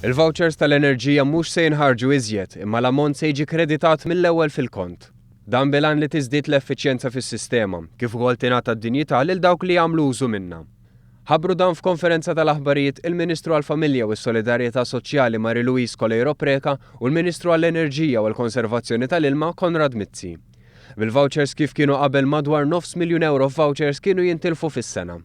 Il-vouchers tal-enerġija mhux se jinħarġu iżjed, imma l-ammont se jiġi kreditat mill-ewwel fil-kont. Dan bilan li tiżdied l-effiċjenza fis-sistema, kif ukoll tingħata d-dinjità lil dawk li jagħmlu użu minnha. Ħabbru dan f'konferenza tal-aħbarijiet il-Ministru għall-Familja u s-Solidarjetà Soċjali Marie-Louise Colejro Preca u l-Ministru għall-Enerġija u l-Konservazzjoni tal-Ilma Konrad Mizzi. Bil-vouchers kif kienu qabel madwar €9,000,000 vouchers kienu jintilfu fis-sena.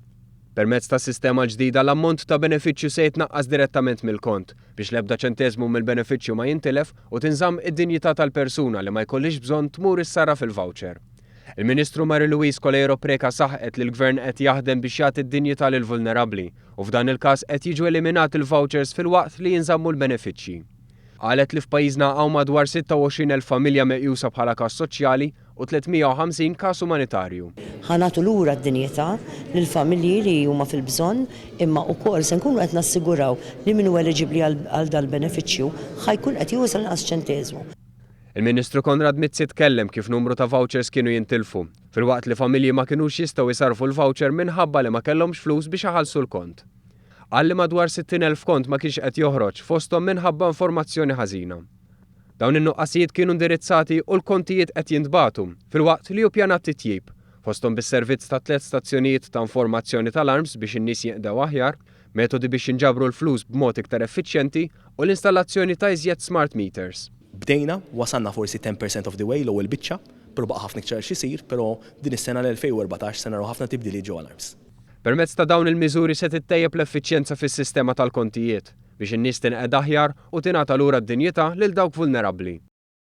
Permezz ta' sistema ġdida l-ammont ta' benefiċċju se jitnaqqas direttament mill-kont biex l-ebda ċenteżmu mill-benefiċċju ma jintilef u tinżamm id-dinjità tal-persuna li ma jkollix bżonn tmur issara fil-voucher. Il-Ministru Marie-Louise Colejro Preca saħqet li l-Gvern qed jaħdem biex jagħti d-dinjità lil vulnerabbli u f'dan il-każ qed jiġu eliminati il-vouchers fil-waqt li jinżammu l-benefiċċji. Qalet li f'pajjiżna hawn madwar 26,000 familja meqjusa bħala każ soċjali u 350 każ umanitarju. Ħanatu lura d-dinjità lill-familji li huma fil-bżonn, imma wkoll se nkunu qed nassiguraw li min huwa eliġibbli għal dal-benefiċċju ħajkun qed juża l-inqas ċenteżmu. Il-Ministru Konrad Mizzi tkellem kif numru ta' vouchers kienu jintilfu, filwaqt li familji ma kinux jistgħu jsarfu l-voucher minħabba li ma kellhomx flus biex iħallsu l-kont. Qal li madwar 60,000 kont ma kienx qed joħroġ fosthom minħabba informazzjoni ħażina. Dawn in-nuqqasijiet kienu indirizzati u l-kontijiet qed jintbagħtu filwaqt li hu pjanat titjib, fosthom bis-servizz ta' 3 stazzjonijiet ta' informazzjoni tal-arms biex in-nies jeqdew aħjar, metodi biex jinġabru l-flus b'mod iktar effiċjenti u l-installazzjoni ta' iżjed smart meters. Bdejna, wasanna forsi 10% of the way l-ewwel biċċa, però baqa' ħafna iktar xisir, però din is-sena l-2014 se naraw ħafna tibdili ġew alarms. Permezz ta' dawn il-miżuri se tittejjeb l-effiċjenza fis-sistema tal-kontijiet biex in-nies tinqed aħjar u tingħata lura d-dinjità lil dawk vulnerabbli.